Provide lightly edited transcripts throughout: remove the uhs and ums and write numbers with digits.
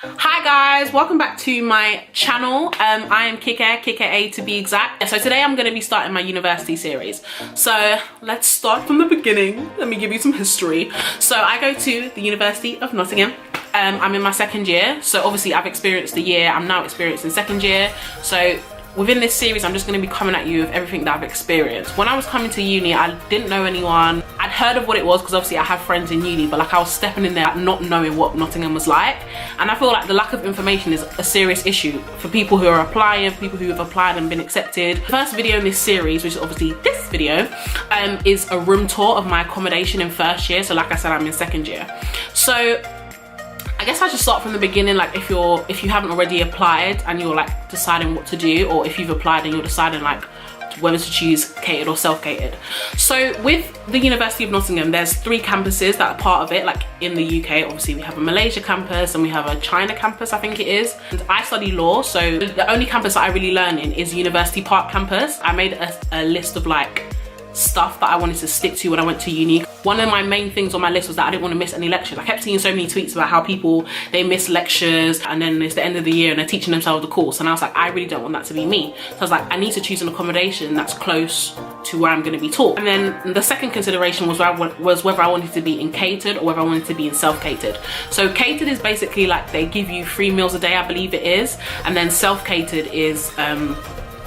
Hi guys, welcome back to my channel. I am Kike, Kikea to be exact. So today I'm going to be starting my university series. So let's start from the beginning. Let me give you some history. So I go to the University of Nottingham. I'm in my second year. So obviously I've experienced the year. I'm now experiencing second year. So within this series, I'm just going to be coming at you with everything that I've experienced. When I was coming to uni, I didn't know anyone. I'd heard of what it was because obviously I have friends in uni, but like I was stepping in there not knowing what Nottingham was like. And I feel like the lack of information is a serious issue for people who are applying, for people who have applied and been accepted. The first video in this series, which is obviously this video, is a room tour of my accommodation in first year. So like I said, I'm in second year. So I guess I should start from the beginning, like if you haven't already applied and you're like deciding what to do, or if you've applied and you're deciding like whether to choose catered or self-catered. So with the University of Nottingham, there's 3 campuses that are part of it. Like in the UK, obviously we have a Malaysia campus and we have a China campus, I think it is. And I study law, so the only campus that I really learn in is University Park campus. I made a list of like stuff that I wanted to stick to when I went to uni. One of my main things on my list was that I didn't want to miss any lectures. I kept seeing so many tweets about how people, they miss lectures and then it's the end of the year and they're teaching themselves the course, and I was like, I really don't want that to be me. So I was like, I need to choose an accommodation that's close to where I'm going to be taught. And then the second consideration was whether I wanted to be in catered or whether I wanted to be in self-catered. So catered is basically like they give you 3 meals a day, I believe it is, and then self-catered is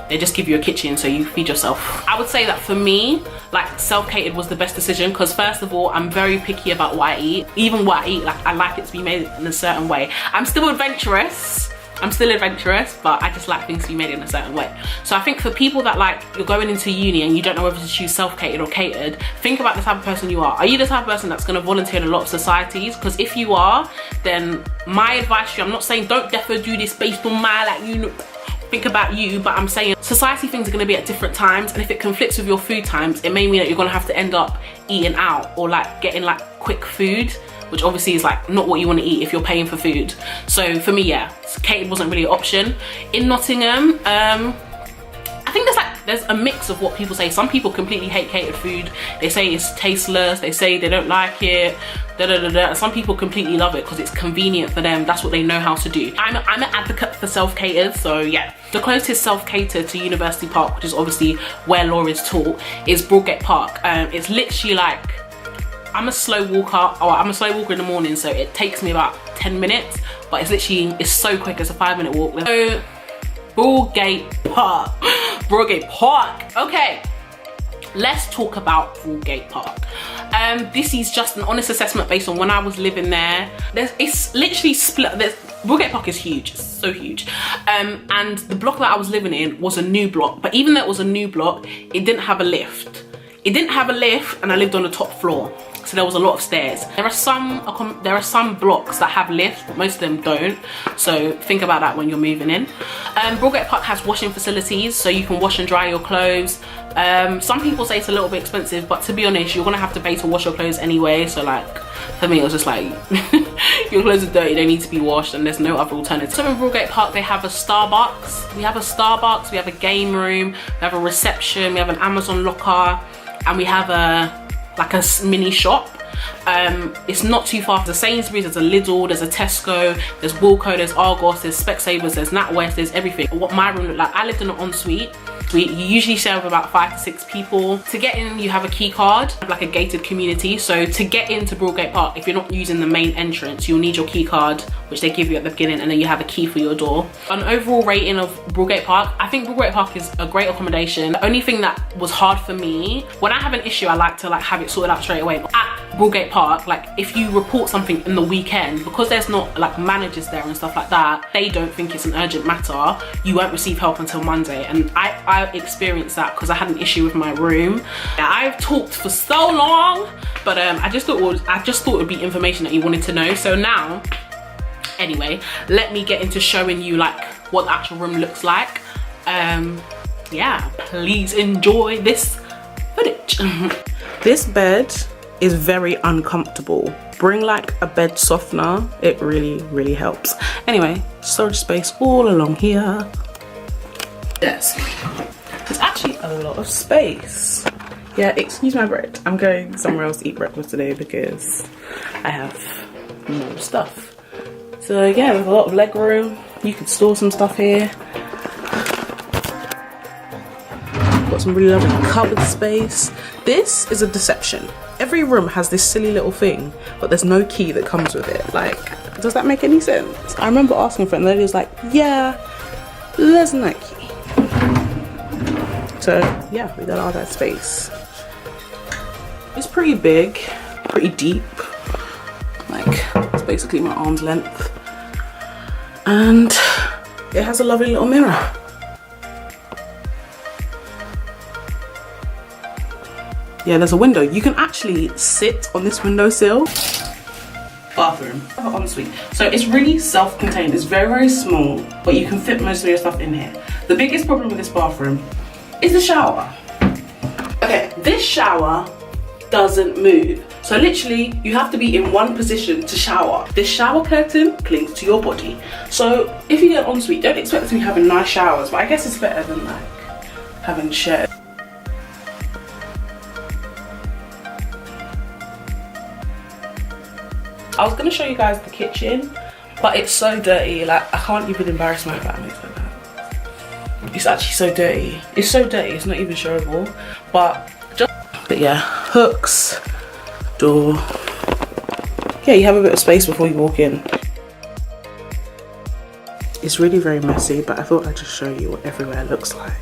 they just give you a kitchen so you feed yourself. I would say that for me, like self-catered was the best decision because first of all, I'm very picky about what I eat. Even what I eat, like I like it to be made in a certain way. I'm still adventurous, but I just like things to be made in a certain way. So I think for people that like, you're going into uni and you don't know whether to choose self-catered or catered, think about the type of person you are. Are you the type of person that's going to volunteer in a lot of societies? Because if you are, then my advice to you, I'm not saying don't definitely do this based on my, like, you know, think about you, but I'm saying society things are going to be at different times, and if it conflicts with your food times, it may mean that you're going to have to end up eating out or like getting like quick food, which obviously is like not what you want to eat if you're paying for food. So for me, yeah, catered wasn't really an option. In Nottingham, I think there's a mix of what people say. Some people completely hate catered food. They say it's tasteless, they say they don't like it, and some people completely love it because it's convenient for them. That's what they know how to do. I'm an advocate for self-catered, so yeah. The closest self-catered to University Park, which is obviously where law is taught, is Broadgate Park. It's literally like, I'm a slow walker in the morning, so it takes me about 10 minutes, but it's so quick. It's a 5-minute walk. So Broadgate Park. Okay, let's talk about Broadgate Park. This is just an honest assessment based on when I was living there. It's literally split. Broadgate Park is huge, it's so huge. And the block that I was living in was a new block, but even though it was a new block, it didn't have a lift. And I lived on the top floor, so there was a lot of stairs. There are some blocks that have lifts, but most of them don't. So think about that when you're moving in. Broadgate Park has washing facilities, so you can wash and dry your clothes. Some people say it's a little bit expensive, but to be honest, you're gonna have to pay to wash your clothes anyway. So like, for me, it was just like, your clothes are dirty, they need to be washed, and there's no other alternative. So in Broadgate Park, they have a Starbucks. We have a game room, we have a reception, we have an Amazon locker, and we have a mini shop. It's not too far. There's a Sainsbury's, there's a Lidl, there's a Tesco, there's Wilko, there's Argos, there's Specsavers, there's NatWest, there's everything. What my room looked like, I lived in an ensuite. You usually share with about 5 to 6 people. To get in, you have a key card, like a gated community. So to get into Broadgate Park, if you're not using the main entrance, you'll need your key card, which they give you at the beginning, and then you have a key for your door. An overall rating of Broadgate Park, I think Broadgate Park is a great accommodation. The only thing that was hard for me, when I have an issue, I like to like have it sorted out straight away. At Broadgate Park, like if you report something in the weekend, because there's not like managers there and stuff like that, they don't think it's an urgent matter, you won't receive help until Monday. And I experienced that because I had an issue with my room. I've talked for so long, but I just thought it would be information that you wanted to know. So now, anyway, let me get into showing you like what the actual room looks like. Yeah, please enjoy this footage. This bed is very uncomfortable. Bring like a bed softener, it really helps. Anyway, storage space all along here. Yes, there's actually a lot of space. Yeah, excuse my bread, I'm going somewhere else to eat breakfast today because I have more stuff So yeah, there's a lot of leg room. You could store some stuff here. Got some really lovely cupboard space. This is a deception. Every room has this silly little thing, but there's no key that comes with it. Like, does that make any sense? I remember asking for it and the lady was like, yeah, there's no key. So yeah, we got all that space. It's pretty big, pretty deep. Like, it's basically my arm's length. And it has a lovely little mirror. Yeah, there's a window. You can actually sit on this windowsill. Bathroom, ensuite. So it's really self-contained. It's very, very small, but you can fit most of your stuff in here. The biggest problem with this bathroom is the shower. Okay, this shower doesn't move. So literally, you have to be in one position to shower. This shower curtain clings to your body. So if you get an ensuite, don't expect to be having nice showers, but I guess it's better than like having shared. I was gonna show you guys the kitchen, but it's so dirty. Like, I can't even embarrass my family like that. It's actually so dirty. It's so dirty, it's not even showable. But yeah, hooks, door. Yeah, you have a bit of space before you walk in. It's really very messy, but I thought I'd just show you what everywhere looks like.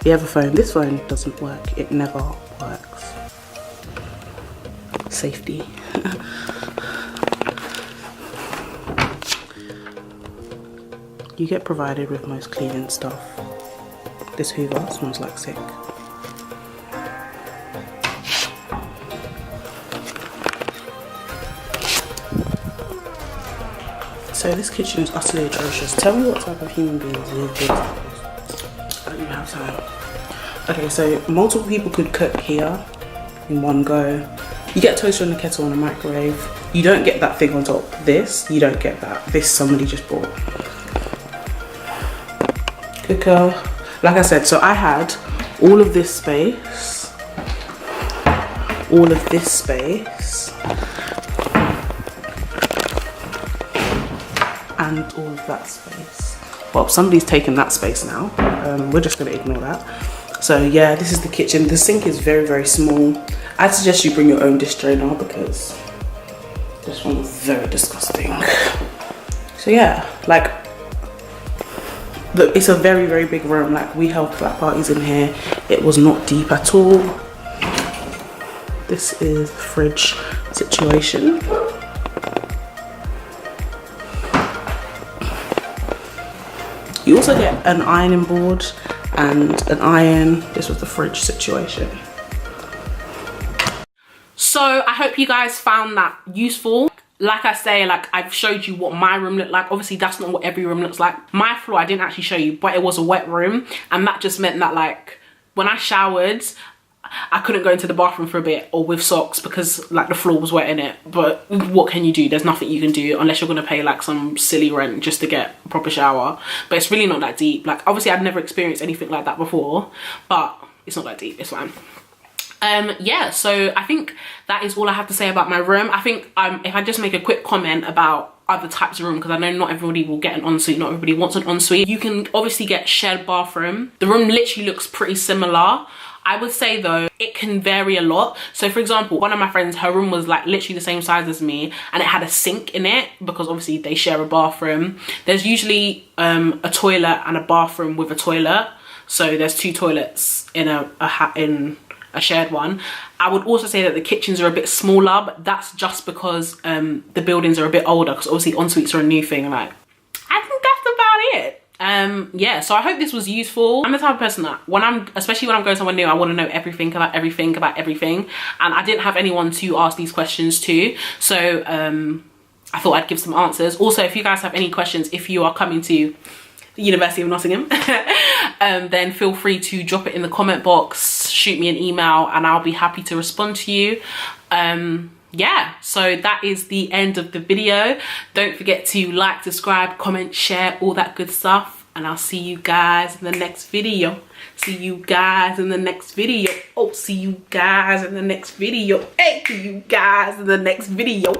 You have a phone. This phone doesn't work. It never works. Safety. You get provided with most cleaning stuff. This Hoover smells like sick. So this kitchen is utterly atrocious. Tell me what type of human beings live this. I don't even have time. Okay, so multiple people could cook here in one go. You get toaster in the kettle and a microwave. You don't get that thing on top. This, you don't get that. This somebody just bought. Cooker. Like I said, so I had all of this space. All of this space. And all of that space. Well, somebody's taken that space now. We're just gonna ignore that. So yeah, this is the kitchen. The sink is very, very small. I'd suggest you bring your own dish drainer because this one is very disgusting. So yeah, like, it's a very, very big room. Like, we held flat parties in here. It was not deep at all. This is the fridge situation. You also get an ironing board and an iron. This was the fridge situation. So I hope you guys found that useful. Like I say, like, I've showed you what my room looked like. Obviously that's not what every room looks like. My floor I didn't actually show you, but it was a wet room, and that just meant that, like, when I showered I couldn't go into the bathroom for a bit or with socks because, like, the floor was wet in it. But what can you do? There's nothing you can do unless you're gonna pay like some silly rent just to get a proper shower. But it's really not that deep. Like, obviously I'd never experienced anything like that before, but it's not that deep. It's fine. Yeah, so I think that is all I have to say about my room. I think if I just make a quick comment about other types of room, because I know not everybody will get an ensuite, not everybody wants an ensuite. You can obviously get shared bathroom. The room literally looks pretty similar. I would say though, it can vary a lot. So for example, one of my friends, her room was like literally the same size as me, and it had a sink in it because obviously they share a bathroom. There's usually a toilet and a bathroom with a toilet. So there's two toilets in a shared one. I would also say that the kitchens are a bit smaller, but that's just because the buildings are a bit older, because obviously ensuites are a new thing. Like, I think that's about it. Yeah, so I hope this was useful. I'm the type of person that especially when I'm going somewhere new, I want to know everything about everything about everything, and I didn't have anyone to ask these questions to, so I thought I'd give some answers. Also, if you guys have any questions, if you are coming to the University of Nottingham, then feel free to drop it in the comment box, shoot me an email, and I'll be happy to respond to you. Yeah, so that is the end of the video. Don't forget to like, subscribe, comment, share, all that good stuff, and I'll see you guys in the next video. See you guys in the next video. Oh, see you guys in the next video. Hey, see you guys in the next video.